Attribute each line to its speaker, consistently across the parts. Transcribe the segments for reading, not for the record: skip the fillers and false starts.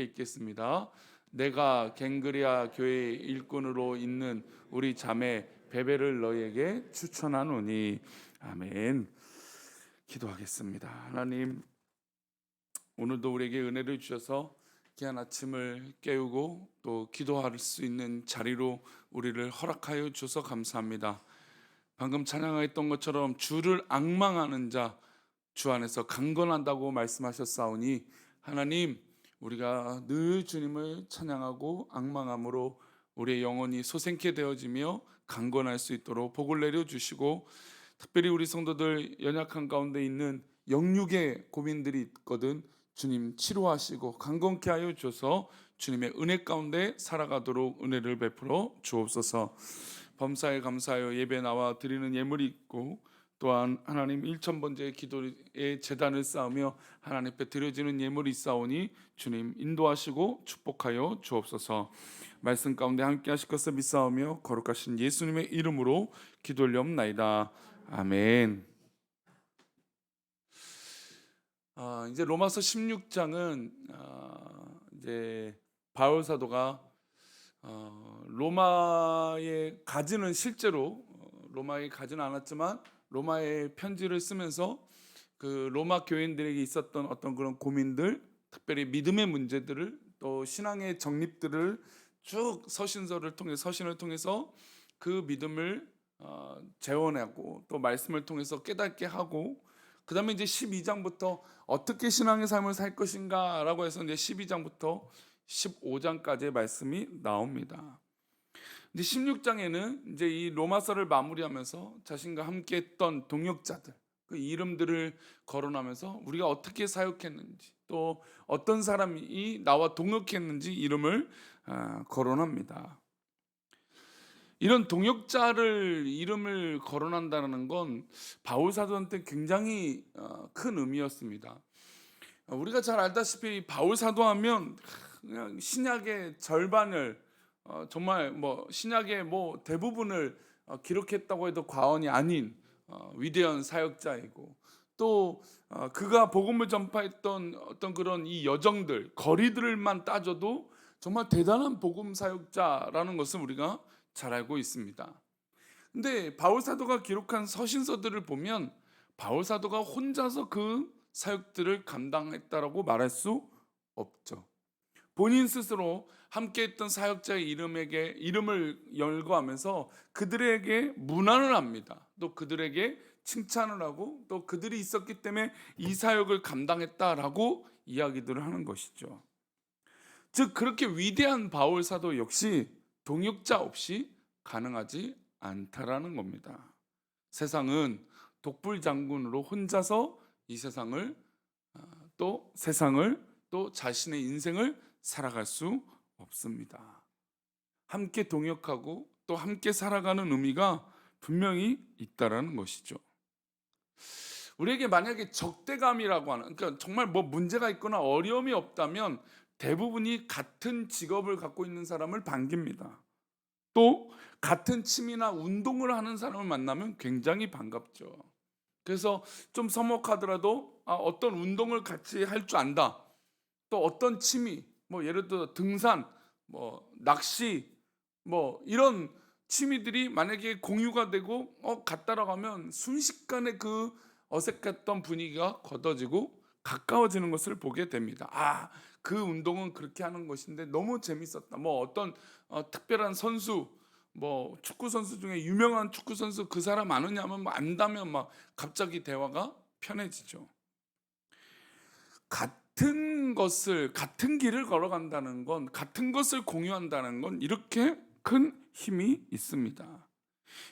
Speaker 1: 읽겠습니다. 내가 갱그리아 교회 일꾼으로 있는 우리 자매 베베를 너희에게 추천하노니. 아멘. 기도하겠습니다. 하나님, 오늘도 우리에게 은혜를 주셔서 귀한 아침을 깨우고 또 기도할 수 있는 자리로 우리를 허락하여 주셔서 감사합니다. 방금 찬양했던 것처럼 주를 앙망하는 자 주 안에서 강건한다고 말씀하셨사오니, 하나님, 우리가 늘 주님을 찬양하고 앙망함으로 우리의 영혼이 소생케 되어지며 강건할 수 있도록 복을 내려주시고, 특별히 우리 성도들 연약한 가운데 있는 영육의 고민들이 있거든 주님 치료하시고 강건케 하여 주셔서 주님의 은혜 가운데 살아가도록 은혜를 베풀어 주옵소서. 범사에 감사하여 예배 나와 드리는 예물이 있고, 또한 하나님 1,000번째 기도의 제단을 쌓으며 하나님 앞에 드려지는 예물이 있사오니 주님 인도하시고 축복하여 주옵소서. 말씀 가운데 함께 하실 것을 믿사오며 거룩하신 예수님의 이름으로 기도 올리옵나이다. 아멘. 이제 로마서 16장은 이제 바울 사도가 로마에 가지는 실제로 로마에 가지는 않았지만 로마의 편지를 쓰면서 그 로마 교인들에게 있었던 어떤 그런 고민들, 특별히 믿음의 문제들을, 또 신앙의 정립들을 쭉 서신을 통해서 그 믿음을 재원하고 또 말씀을 통해서 깨닫게 하고, 그 다음에 이제 12장부터 어떻게 신앙의 삶을 살 것인가 라고 해서 이제 12장부터 15장까지의 말씀이 나옵니다. 근데 16장에는 이제 이 로마서를 마무리하면서 자신과 함께 했던 동역자들 그 이름들을 거론하면서 우리가 어떻게 사역했는지, 또 어떤 사람이 나와 동역했는지 이름을 거론합니다. 이런 동역자를 이름을 거론한다는 건 바울 사도한테 굉장히 큰 의미였습니다. 우리가 잘 알다시피 바울 사도하면 그냥 신약의 절반을 정말 신약의 대부분을 기록했다고 해도 과언이 아닌 위대한 사역자이고, 또 그가 복음을 전파했던 어떤 그런 이 여정들 거리들만 따져도 정말 대단한 복음 사역자라는 것을 우리가 잘 알고 있습니다. 근데 바울 사도가 기록한 서신서들을 보면 바울 사도가 혼자서 그 사역들을 감당했다라고 말할 수 없죠. 본인 스스로 함께했던 사역자의 이름을 열거하면서 그들에게 문안을 합니다. 또 그들에게 칭찬을 하고, 또 그들이 있었기 때문에 이 사역을 감당했다라고 이야기들을 하는 것이죠. 즉 그렇게 위대한 바울 사도 역시 동역자 없이 가능하지 않다라는 겁니다. 세상은 독불 장군으로 혼자서 이 세상을 또 자신의 인생을 살아갈 수 없습니다. 함께 동역하고 또 함께 살아가는 의미가 분명히 있다라는 것이죠. 우리에게 만약에 적대감이라고 하는, 그러니까 정말 문제가 있거나 어려움이 없다면 대부분이 같은 직업을 갖고 있는 사람을 반깁니다. 또 같은 취미나 운동을 하는 사람을 만나면 굉장히 반갑죠. 그래서 좀 서먹하더라도 어떤 운동을 같이 할 줄 안다, 또 어떤 취미, 예를 들어 등산, 낚시, 이런 취미들이 만약에 공유가 되고 같다라고 하면 순식간에 그 어색했던 분위기가 걷어지고 가까워지는 것을 보게 됩니다. 그 운동은 그렇게 하는 것인데 너무 재밌었다. 어떤 특별한 선수, 축구 선수 중에 유명한 축구 선수 그 사람 아느냐면 안다면 갑자기 대화가 편해지죠. 같은 길을 걸어간다는 건, 같은 것을 공유한다는 건 이렇게 큰 힘이 있습니다.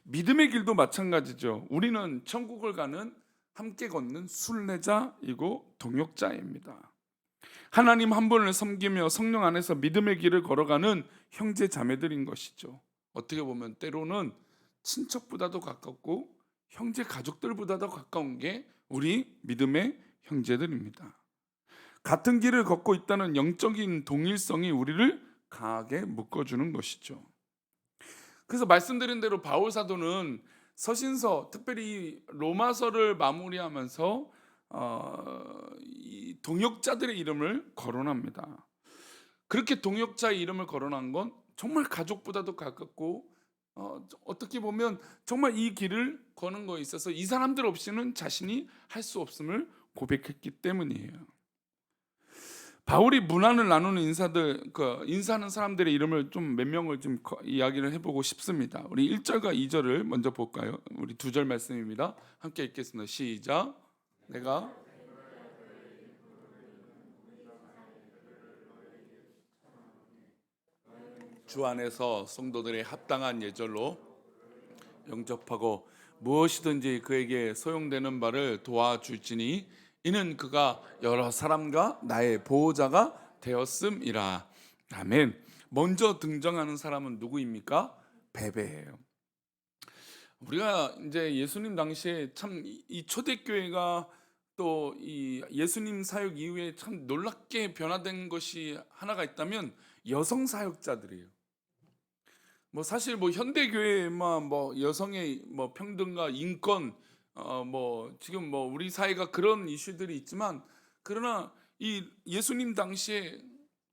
Speaker 1: 믿음의 길도 마찬가지죠. 우리는 천국을 가는 함께 걷는 순례자이고 동역자입니다. 하나님 한 분을 섬기며 성령 안에서 믿음의 길을 걸어가는 형제 자매들인 것이죠. 어떻게 보면 때로는 친척보다도 가깝고 형제 가족들보다도 가까운 게 우리 믿음의 형제들입니다. 같은 길을 걷고 있다는 영적인 동일성이 우리를 강하게 묶어주는 것이죠. 그래서 말씀드린 대로 바울 사도는 서신서, 특별히 로마서를 마무리하면서 이 동역자들의 이름을 거론합니다. 그렇게 동역자의 이름을 거론한 건 정말 가족보다도 가깝고 어떻게 보면 정말 이 길을 거는 거에 있어서 이 사람들 없이는 자신이 할 수 없음을 고백했기 때문이에요. 바울이 문안을 나누는 인사하는 사람들의 이름을 좀 몇 명을 좀 이야기를 해보고 싶습니다. 우리 1절과 2절을 먼저 볼까요? 우리 2절 말씀입니다. 함께 읽겠습니다. 시작. 내가 주 안에서 성도들의 합당한 예절로 영접하고 무엇이든지 그에게 소용되는 바를 도와줄지니 이는 그가 여러 사람과 나의 보호자가 되었음이라. 아멘. 먼저 등장하는 사람은 누구입니까? 베베예요. 우리가 이제 예수님 당시에 참 이 초대교회가 또 이 예수님 사역 이후에 참 놀랍게 변화된 것이 하나가 있다면 여성 사역자들이에요. 뭐 사실 뭐 현대 교회만 뭐 여성의 뭐 평등과 인권 뭐 지금 뭐 우리 사회가 그런 이슈들이 있지만, 그러나 이 예수님 당시에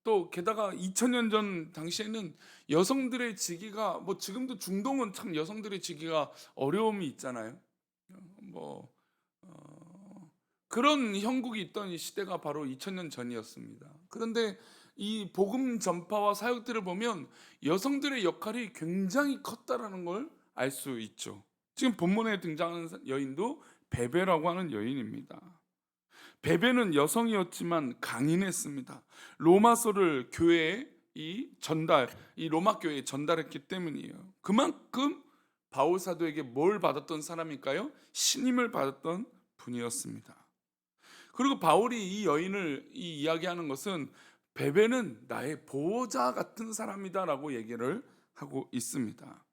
Speaker 1: 또 게다가 2000년 전 당시에는 여성들의 지기가 뭐 지금도 중동은 참 여성들의 지기가 어려움이 있잖아요. 뭐 그런 형국이 있던 이 시대가 바로 2000년 전이었습니다. 그런데 이 복음 전파와 사역들을 보면 여성들의 역할이 굉장히 컸다라는 걸 알 수 있죠. 지금 본문에 등장하는 여인도 베베라고 하는 여인입니다. 베베는 여성이었지만 강인했습니다. 로마서를 교회에 이 로마 교회에 전달했기 때문이에요. 그만큼 바울 사도에게 뭘 받았던 사람일까요? 신임을 받았던 분이었습니다. 그리고 바울이 이 여인을 이야기하는 것은 베베는 나의 보호자 같은 사람이다라고 얘기를 하고 있습니다.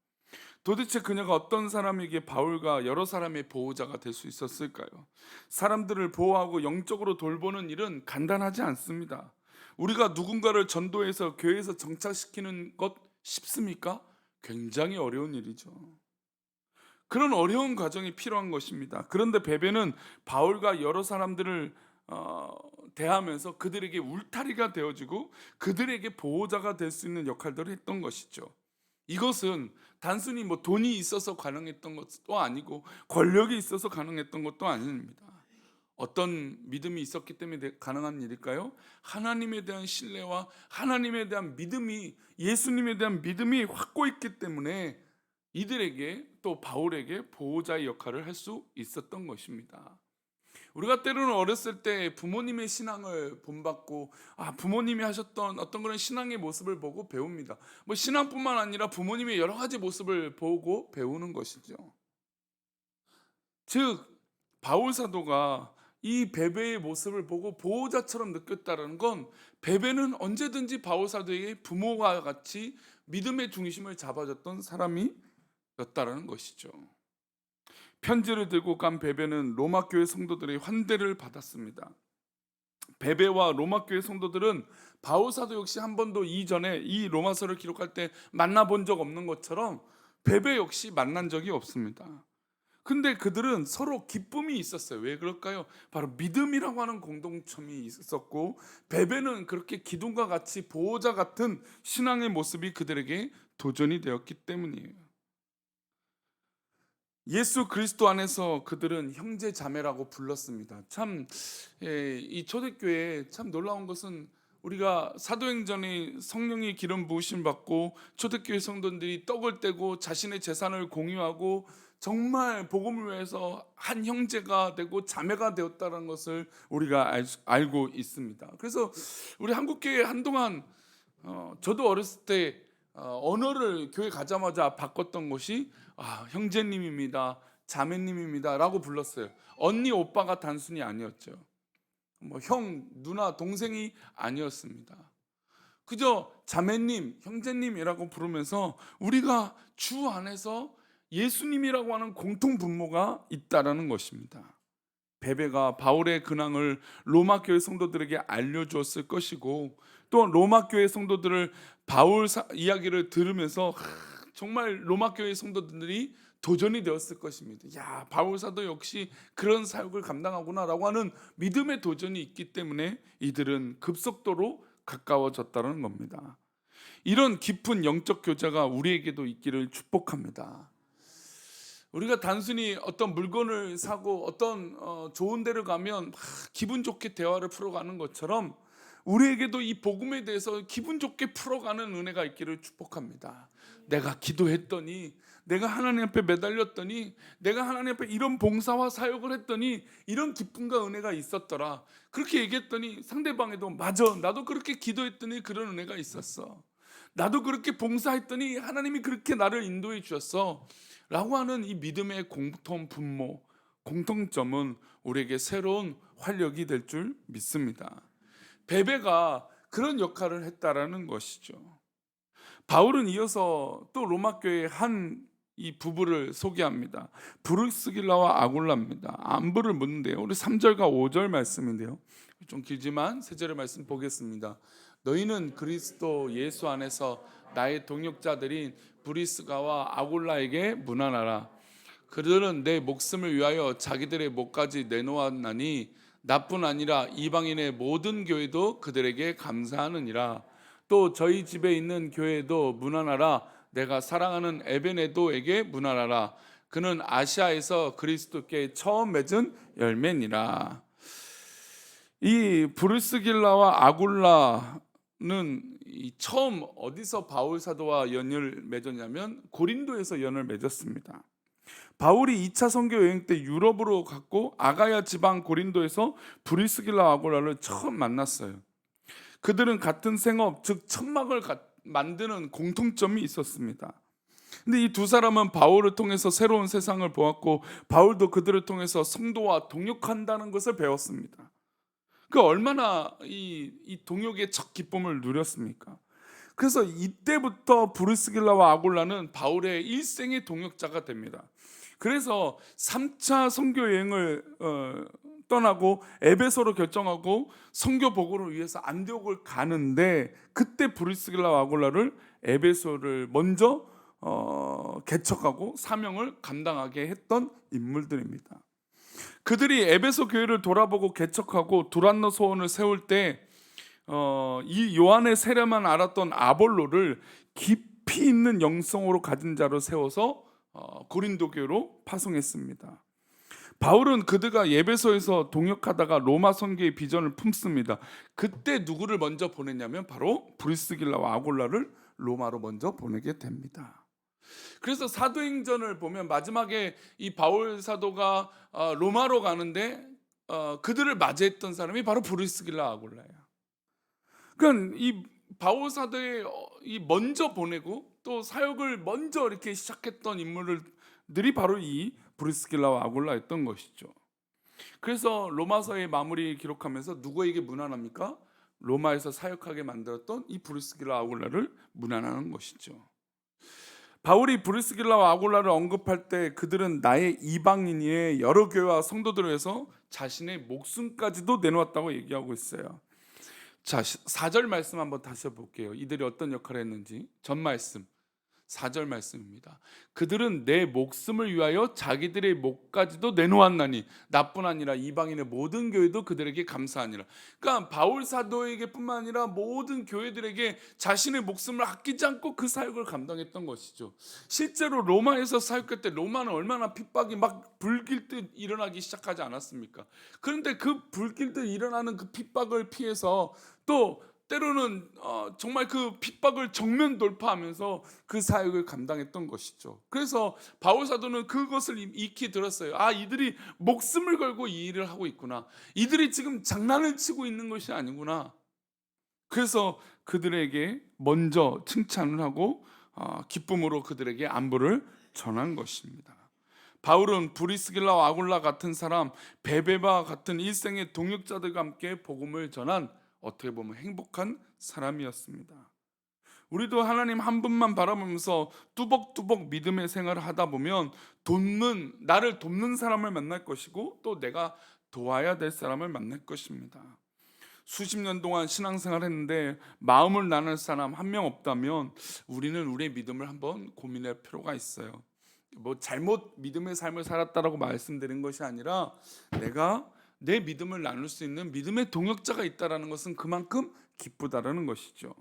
Speaker 1: 도대체 그녀가 어떤 사람에게 바울과 여러 사람의 보호자가 될 수 있었을까요? 사람들을 보호하고 영적으로 돌보는 일은 간단하지 않습니다. 우리가 누군가를 전도해서 교회에서 정착시키는 것 쉽습니까? 굉장히 어려운 일이죠. 그런 어려운 과정이 필요한 것입니다. 그런데 베베는 바울과 여러 사람들을 대하면서 그들에게 울타리가 되어지고 그들에게 보호자가 될 수 있는 역할들을 했던 것이죠. 이것은 단순히 뭐 돈이 있어서 가능했던 것도 아니고 권력이 있어서 가능했던 것도 아닙니다. 어떤 믿음이 있었기 때문에 가능한 일일까요? 하나님에 대한 신뢰와 하나님에 대한 믿음이, 예수님에 대한 믿음이 확고히 있기 때문에 이들에게 또 바울에게 보호자의 역할을 할 수 있었던 것입니다. 우리가 때로는 어렸을 때 부모님의 신앙을 본받고 부모님이 하셨던 어떤 그런 신앙의 모습을 보고 배웁니다. 뭐 신앙뿐만 아니라 부모님의 여러 가지 모습을 보고 배우는 것이죠. 즉 바울 사도가 이 베베의 모습을 보고 보호자처럼 느꼈다는 건 베베는 언제든지 바울 사도에게 부모와 같이 믿음의 중심을 잡아줬던 사람이었다는 것이죠. 편지를 들고 간 베베는 로마 교회 성도들의 환대를 받았습니다. 베베와 로마 교회 성도들은 바울 사도 역시 한 번도 이전에 이 로마서를 기록할 때 만나본 적 없는 것처럼 베베 역시 만난 적이 없습니다. 근데 그들은 서로 기쁨이 있었어요. 왜 그럴까요? 바로 믿음이라고 하는 공동점이 있었고, 베베는 그렇게 기둥과 같이 보호자 같은 신앙의 모습이 그들에게 도전이 되었기 때문이에요. 예수 그리스도 안에서 그들은 형제 자매라고 불렀습니다. 참 이 초대교회에 참 놀라운 것은 우리가 사도행전에 성령의 기름 부으심 받고 초대교회 성도들이 떡을 떼고 자신의 재산을 공유하고 정말 복음을 위해서 한 형제가 되고 자매가 되었다는 것을 우리가 알고 있습니다. 그래서 우리 한국교회 한동안 저도 어렸을 때 언어를 교회 가자마자 바꿨던 것이 형제님입니다, 자매님입니다 라고 불렀어요. 언니 오빠가 단순히 아니었죠. 뭐 형, 누나, 동생이 아니었습니다. 그저 자매님, 형제님이라고 부르면서 우리가 주 안에서 예수님이라고 하는 공통 분모가 있다라는 것입니다. 베베가 바울의 근황을 로마 교회 성도들에게 알려주었을 것이고, 또 로마 교회 성도들을 바울 이야기를 들으면서 정말 로마 교회 성도들이 도전이 되었을 것입니다. 야, 바울 사도 역시 그런 사역을 감당하구나라고 하는 믿음의 도전이 있기 때문에 이들은 급속도로 가까워졌다는 겁니다. 이런 깊은 영적 교제가 우리에게도 있기를 축복합니다. 우리가 단순히 어떤 물건을 사고 어떤 좋은 데를 가면 막 기분 좋게 대화를 풀어가는 것처럼 우리에게도 이 복음에 대해서 기분 좋게 풀어가는 은혜가 있기를 축복합니다. 내가 기도했더니, 내가 하나님 앞에 매달렸더니, 내가 하나님 앞에 이런 봉사와 사역을 했더니 이런 기쁨과 은혜가 있었더라. 그렇게 얘기했더니 상대방에도 맞아, 나도 그렇게 기도했더니 그런 은혜가 있었어. 나도 그렇게 봉사했더니 하나님이 그렇게 나를 인도해 주셨어 라고 하는 이 믿음의 공통 분모, 공통점은 우리에게 새로운 활력이 될 줄 믿습니다. 베베가 그런 역할을 했다라는 것이죠. 바울은 이어서 또 로마 교회의 한 이 부부를 소개합니다. 브루스길라와 아굴라입니다. 안부를 묻는데요. 우리 3절과 5절 말씀인데요. 좀 길지만 3절의 말씀 보겠습니다. 너희는 그리스도 예수 안에서 나의 동역자들인 브리스가와 아굴라에게 문안하라. 그들은 내 목숨을 위하여 자기들의 목까지 내놓았나니 나뿐 아니라 이방인의 모든 교회도 그들에게 감사하느니라. 또 저희 집에 있는 교회도 문안하라. 내가 사랑하는 에베네도에게 문안하라. 그는 아시아에서 그리스도께 처음 맺은 열매니라. 이 브루스길라와 아굴라는 처음 어디서 바울 사도와 연을 맺었냐면 고린도에서 연을 맺었습니다. 바울이 2차 선교 여행 때 유럽으로 갔고 아가야 지방 고린도에서 브루스길라와 아굴라를 처음 만났어요. 그들은 같은 생업, 즉 천막을 만드는 공통점이 있었습니다. 근데 이 두 사람은 바울을 통해서 새로운 세상을 보았고 바울도 그들을 통해서 성도와 동역한다는 것을 배웠습니다. 그 얼마나 이 동역의 첫 기쁨을 누렸습니까? 그래서 이때부터 브루스길라와 아굴라는 바울의 일생의 동역자가 됩니다. 그래서 3차 선교 여행을 떠나고 에베소로 결정하고 선교 보고를 위해서 안디옥을 가는데 그때 브루스길라와 아굴라를 에베소를 먼저 개척하고 사명을 감당하게 했던 인물들입니다. 그들이 에베소 교회를 돌아보고 개척하고 두란노 소원을 세울 때 이 요한의 세례만 알았던 아볼로를 깊이 있는 영성으로 가진 자로 세워서 고린도 교회로 파송했습니다. 바울은 그들과 에베소에서 동역하다가 로마 선교의 비전을 품습니다. 그때 누구를 먼저 보냈냐면 바로 브리스길라와 아굴라를 로마로 먼저 보내게 됩니다. 그래서 사도행전을 보면 마지막에 이 바울 사도가 로마로 가는데 그들을 맞이했던 사람이 바로 브리스길라 아굴라예요. 그러니까 이 바울 사도의 이 먼저 보내고 또 사역을 먼저 이렇게 시작했던 인물들이 바로 이 브리스길라와 아굴라였던 것이죠. 그래서 로마서의 마무리 기록하면서 누구에게 문안합니까? 로마에서 사역하게 만들었던 이 브리스길라 아굴라를 문안하는 것이죠. 바울이 브리스길라와 아굴라를 언급할 때 그들은 나의 이방인의 여러 교회와 성도들을 위해서 자신의 목숨까지도 내놓았다고 얘기하고 있어요. 자, 4절 말씀 한번 다시 볼게요. 이들이 어떤 역할을 했는지. 전 말씀 4절 말씀입니다. 그들은 내 목숨을 위하여 자기들의 목까지도 내놓았나니 나뿐 아니라 이방인의 모든 교회도 그들에게 감사하니라. 그러니까 바울 사도에게 뿐만 아니라 모든 교회들에게 자신의 목숨을 아끼지 않고 그 사역을 감당했던 것이죠. 실제로 로마에서 사역할 때 로마는 얼마나 핍박이 막 불길듯 일어나기 시작하지 않았습니까? 그런데 그 불길듯 일어나는 그 핍박을 피해서 또 때로는 정말 그 핍박을 정면 돌파하면서 그 사역을 감당했던 것이죠. 그래서 바울 사도는 그것을 익히 들었어요. 아, 이들이 목숨을 걸고 이 일을 하고 있구나. 이들이 지금 장난을 치고 있는 것이 아니구나. 그래서 그들에게 먼저 칭찬을 하고 기쁨으로 그들에게 안부를 전한 것입니다. 바울은 브리스길라와 아굴라 같은 사람, 베베바 같은 일생의 동역자들과 함께 복음을 전한 어떻게 보면 행복한 사람이었습니다. 우리도 하나님 한 분만 바라보면서 뚜벅뚜벅 믿음의 생활을 하다 보면 나를 돕는 사람을 만날 것이고 또 내가 도와야 될 사람을 만날 것입니다. 수십 년 동안 신앙생활을 했는데 마음을 나눌 사람 한 명 없다면 우리는 우리의 믿음을 한번 고민할 필요가 있어요. 뭐 잘못 믿음의 삶을 살았다라고 말씀드린 것이 아니라 내가 내 믿음을 나눌 수 있는 믿음의 동역자가 있다라는 것은 그만큼 기쁘다라는 것이죠.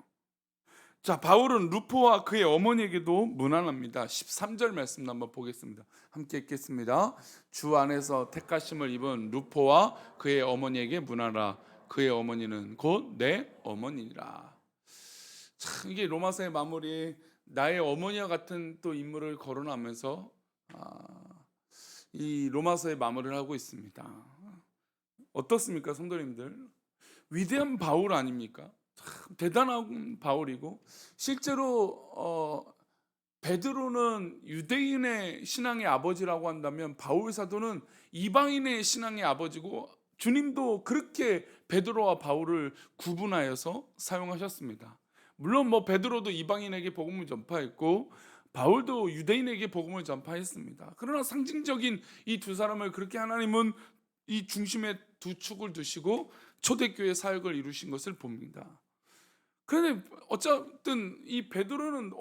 Speaker 1: 자, 바울은 루포와 그의 어머니에게도 문안합니다. 13절 말씀 한번 보겠습니다. 함께 읽겠습니다. 주 안에서 택하심을 입은 루포와 그의 어머니에게 문하라. 그의 어머니는 곧 내 어머니라. 참, 이게 로마서의 마무리, 나의 어머니와 같은 또 인물을 거론하면서 이 로마서의 마무리를 하고 있습니다. 어떻습니까, 성도님들? 위대한 바울 아닙니까? 참 대단한 바울이고, 실제로 베드로는 유대인의 신앙의 아버지라고 한다면 바울 사도는 이방인의 신앙의 아버지고, 주님도 그렇게 베드로와 바울을 구분하여서 사용하셨습니다. 물론 베드로도 이방인에게 복음을 전파했고 바울도 유대인에게 복음을 전파했습니다. 그러나 상징적인 이 두 사람을 그렇게 하나님은 이 중심에 두 축을 두시고 초대교회 사역을 이루신 것을 봅니다. 그런데 어쨌든 이 베드로는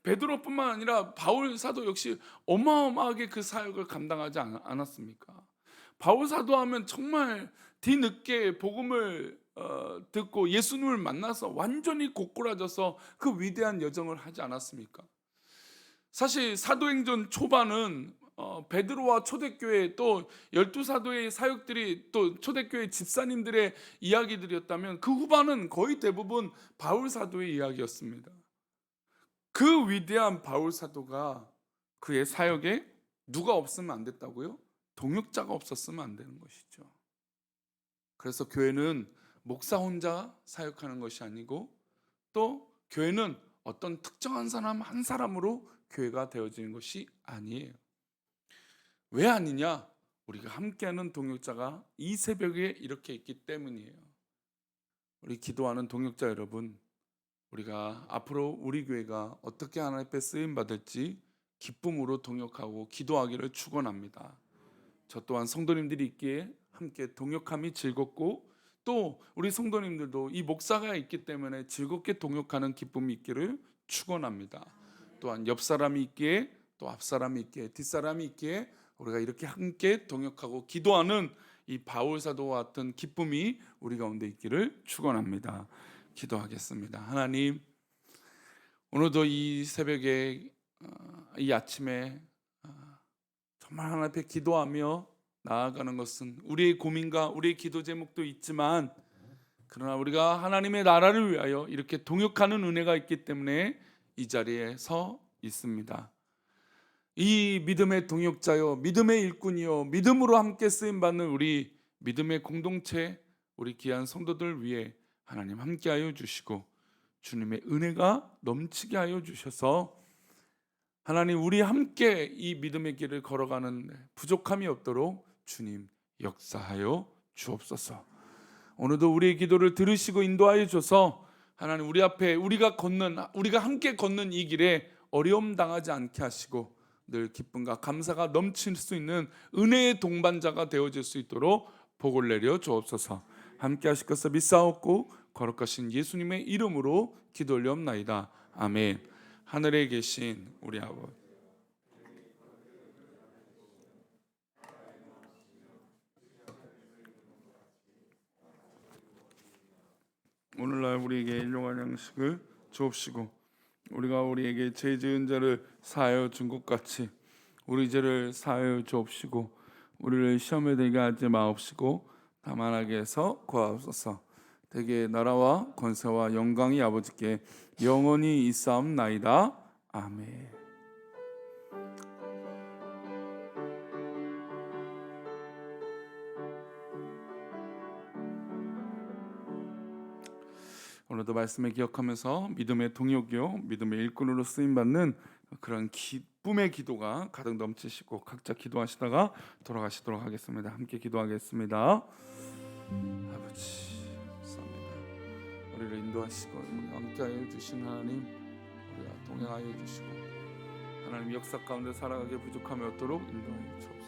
Speaker 1: 베드로뿐만 아니라 바울 사도 역시 어마어마하게 그 사역을 감당하지 않았습니까? 바울 사도하면 정말 뒤늦게 복음을 듣고 예수님을 만나서 완전히 고꾸라져서 그 위대한 여정을 하지 않았습니까? 사실 사도행전 초반은 베드로와 초대교회 또 12사도의 사역들이 또 초대교회 집사님들의 이야기들이었다면, 그 후반은 거의 대부분 바울 사도의 이야기였습니다. 그 위대한 바울 사도가 그의 사역에 누가 없으면 안 됐다고요? 동역자가 없었으면 안 되는 것이죠. 그래서 교회는 목사 혼자 사역하는 것이 아니고, 또 교회는 어떤 특정한 사람 한 사람으로 교회가 되어지는 것이 아니에요. 왜 아니냐? 우리가 함께하는 동역자가 이 새벽에 이렇게 있기 때문이에요. 우리 기도하는 동역자 여러분, 우리가 앞으로 우리 교회가 어떻게 하나님 앞에 쓰임 받을지 기쁨으로 동역하고 기도하기를 축원합니다. 저 또한 성도님들이 있기에 함께 동역함이 즐겁고, 또 우리 성도님들도 이 목사가 있기 때문에 즐겁게 동역하는 기쁨이 있기를 축원합니다. 또한 옆 사람이 있기에, 또 앞 사람이 있기에, 뒷 사람이 있기에 우리가 이렇게 함께 동역하고 기도하는 이 바울 사도와 같은 기쁨이 우리 가운데 있기를 축원합니다. 기도하겠습니다. 하나님, 오늘도 이 새벽에 이 아침에 정말 하나님 앞에 기도하며 나아가는 것은 우리의 고민과 우리의 기도 제목도 있지만, 그러나 우리가 하나님의 나라를 위하여 이렇게 동역하는 은혜가 있기 때문에 이 자리에 서 있습니다. 이 믿음의 동역자요, 믿음의 일꾼이요, 믿음으로 함께 쓰임받는 우리 믿음의 공동체, 우리 귀한 성도들 위해 하나님 함께하여 주시고 주님의 은혜가 넘치게 하여 주셔서 하나님, 우리 함께 이 믿음의 길을 걸어가는 부족함이 없도록 주님 역사하여 주옵소서. 오늘도 우리의 기도를 들으시고 인도하여 줘서 하나님, 우리 앞에 우리가 함께 걷는 이 길에 어려움 당하지 않게 하시고 늘 기쁨과 감사가 넘칠 수 있는 은혜의 동반자가 되어질 수 있도록 복을 내려 주옵소서. 함께 하실 것을 믿사옵고 거룩하신 예수님의 이름으로 기도 올리옵나이다. 아멘. 하늘에 계신 우리 아버지, 오늘날 우리에게 일용할 양식을 주옵시고 우리가 우리에게 죄 지은 자를 사하여 준 것 같이 우리 죄를 사하여 주옵시고 우리를 시험에 들게 하지 마옵시고 다만 악에서 구하옵소서. 대개 나라와 권세와 영광이 아버지께 영원히 있사옵나이다. 아멘. 오늘도 말씀을 기억하면서 믿음의 동역이요, 믿음의 일꾼으로 쓰임받는 그런 기쁨의 기도가 가득 넘치시고 각자 기도하시다가 돌아가시도록 하겠습니다. 함께 기도하겠습니다. 아버지, 감사합니다. 우리를 인도하시고 함께하여 주신 하나님, 우리가 동행하여 주시고 하나님 역사 가운데 살아가게 부족함이 없도록 인도하여 주옵소서.